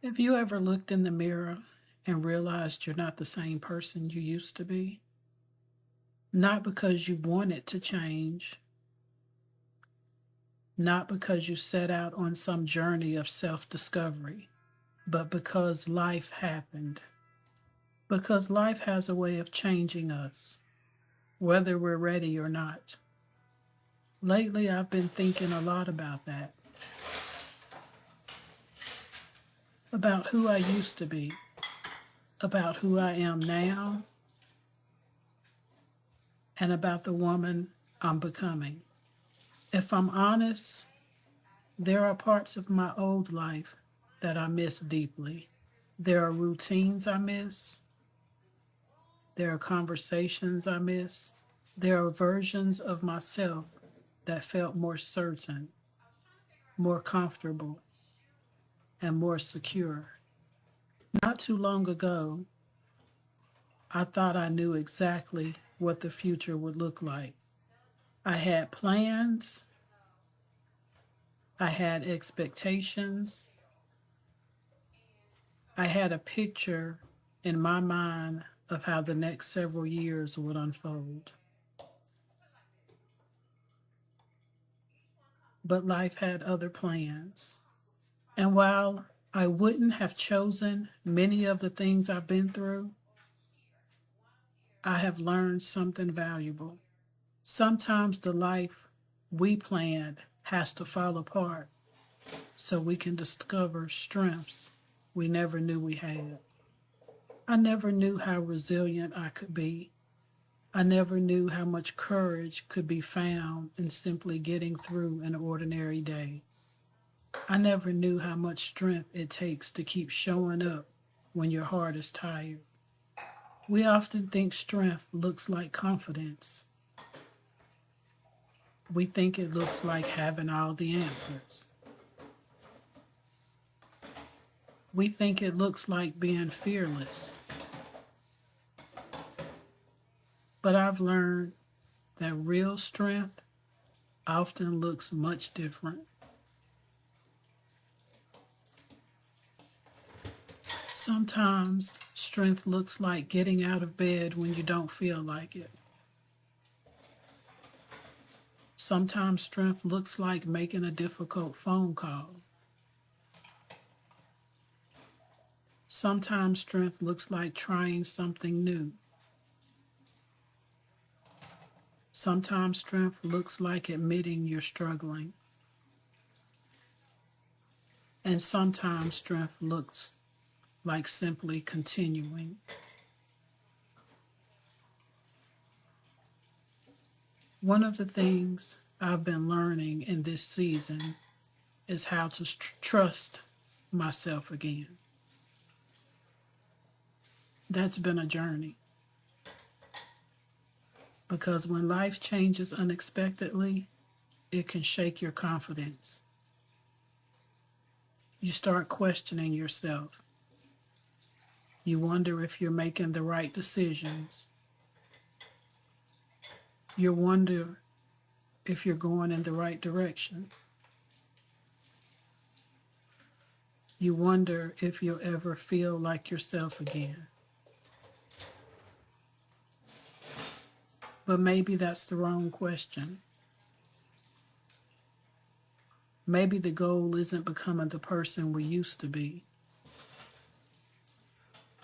Have you ever looked in the mirror and realized you're not the same person you used to be? Not because you wanted to change, not because you set out on some journey of self discovery, but because life happened. Because life has a way of changing us, whether we're ready or not. Lately, I've been thinking a lot about that, about who I used to be, about who I am now, and about the woman I'm becoming. If I'm honest, there are parts of my old life that I miss deeply. There are routines I miss. There are conversations I miss. There are versions of myself that felt more certain, more comfortable, and more secure. Not too long ago, I thought I knew exactly what the future would look like. I had plans, I had expectations, I had a picture in my mind of how the next several years would unfold. But life had other plans. And while I wouldn't have chosen many of the things I've been through, I have learned something valuable. Sometimes the life we planned has to fall apart so we can discover strengths we never knew we had. I never knew how resilient I could be. I never knew how much courage could be found in simply getting through an ordinary day. I never knew how much strength it takes to keep showing up when your heart is tired. We often think strength looks like confidence. We think it looks like having all the answers. We think it looks like being fearless. But I've learned that real strength often looks much different. Sometimes strength looks like getting out of bed when you don't feel like it. Sometimes strength looks like making a difficult phone call. Sometimes strength looks like trying something new. Sometimes strength looks like admitting you're struggling. And sometimes strength looks like simply continuing. One of the things I've been learning in this season is how to trust myself again. That's been a journey. Because when life changes unexpectedly, it can shake your confidence. You start questioning yourself. You wonder if you're making the right decisions. You wonder if you're going in the right direction. You wonder if you'll ever feel like yourself again. But maybe that's the wrong question. Maybe the goal isn't becoming the person we used to be.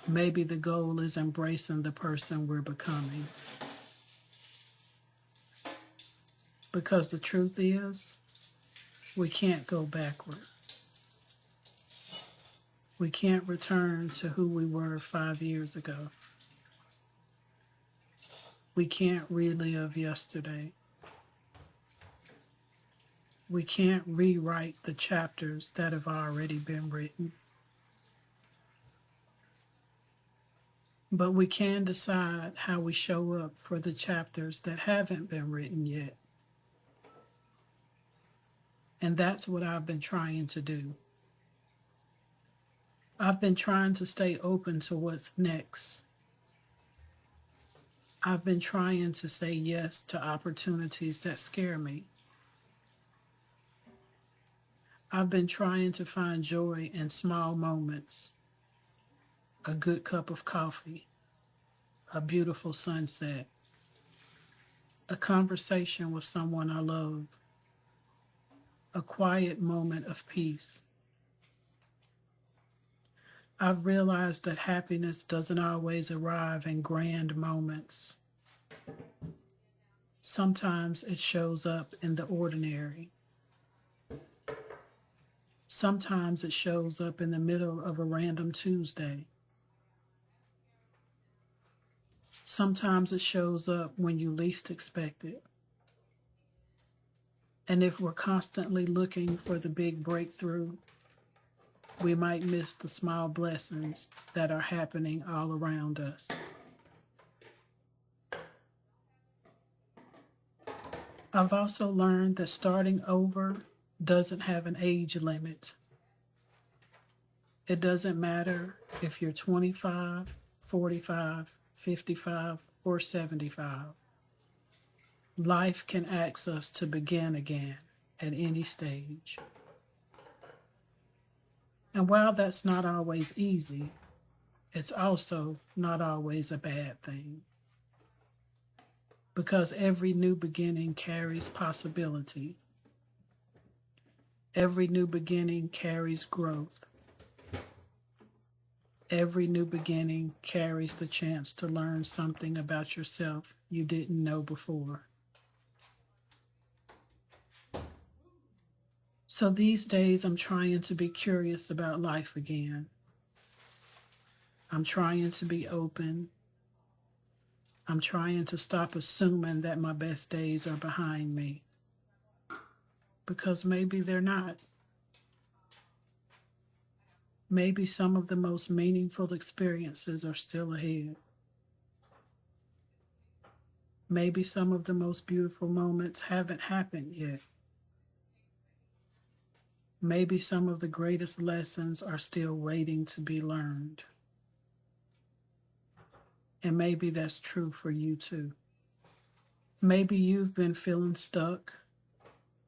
Maybe the goal is embracing the person we're becoming. Because the truth is, we can't go backward. We can't return to who we were 5 years ago. We can't relive yesterday. We can't rewrite the chapters that have already been written. But we can decide how we show up for the chapters that haven't been written yet. And that's what I've been trying to do. I've been trying to stay open to what's next. I've been trying to say yes to opportunities that scare me. I've been trying to find joy in small moments, a good cup of coffee, a beautiful sunset, a conversation with someone I love, a quiet moment of peace. I've realized that happiness doesn't always arrive in grand moments. Sometimes it shows up in the ordinary. Sometimes it shows up in the middle of a random Tuesday. Sometimes it shows up when you least expect it. And if we're constantly looking for the big breakthrough, we might miss the small blessings that are happening all around us. I've also learned that starting over doesn't have an age limit. It doesn't matter if you're 25, 45, 55, or 75. Life can ask us to begin again at any stage. And while that's not always easy, it's also not always a bad thing. Because every new beginning carries possibility. Every new beginning carries growth. Every new beginning carries the chance to learn something about yourself you didn't know before. So these days, I'm trying to be curious about life again. I'm trying to be open. I'm trying to stop assuming that my best days are behind me. Because maybe they're not. Maybe some of the most meaningful experiences are still ahead. Maybe some of the most beautiful moments haven't happened yet. Maybe some of the greatest lessons are still waiting to be learned. And maybe that's true for you too. Maybe you've been feeling stuck.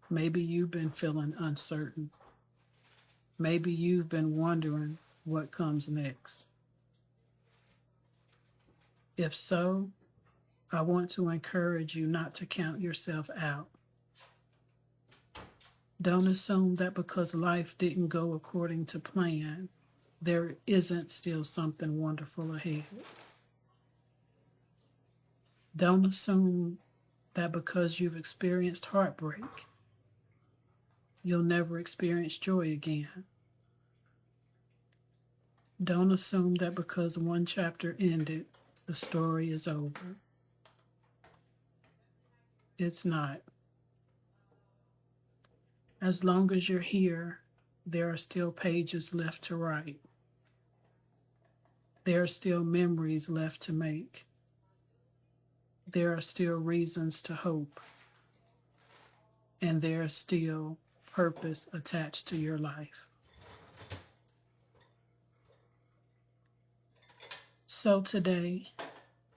Maybe you've been feeling uncertain. Maybe you've been wondering what comes next. If so, I want to encourage you not to count yourself out. Don't assume that because life didn't go according to plan, there isn't still something wonderful ahead. Don't assume that because you've experienced heartbreak, you'll never experience joy again. Don't assume that because one chapter ended, the story is over. It's not. As long as you're here, there are still pages left to write. There are still memories left to make. There are still reasons to hope. And there is still purpose attached to your life. So today,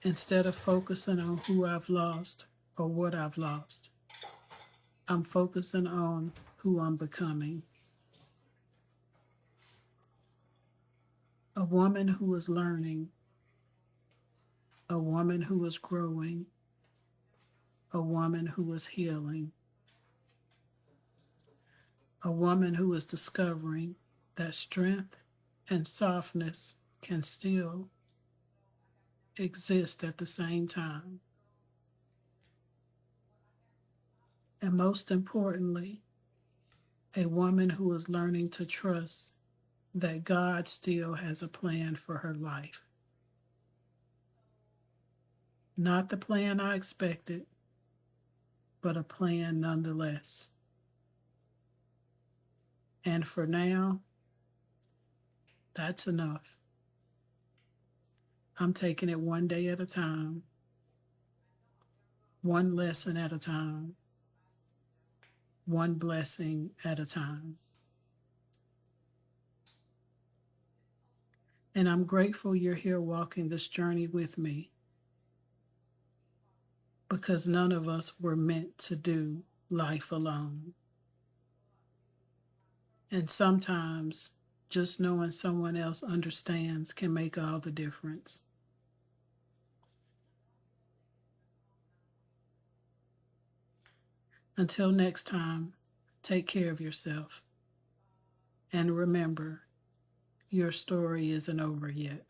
instead of focusing on who I've lost or what I've lost, I'm focusing on who I'm becoming. A woman who is learning, a woman who is growing, a woman who is healing, a woman who is discovering that strength and softness can still exist at the same time. And most importantly, a woman who is learning to trust that God still has a plan for her life. Not the plan I expected, but a plan nonetheless. And for now, that's enough. I'm taking it one day at a time, one lesson at a time, one blessing at a time. And I'm grateful you're here walking this journey with me, because none of us were meant to do life alone. And sometimes just knowing someone else understands can make all the difference. Until next time, take care of yourself. And remember, your story isn't over yet.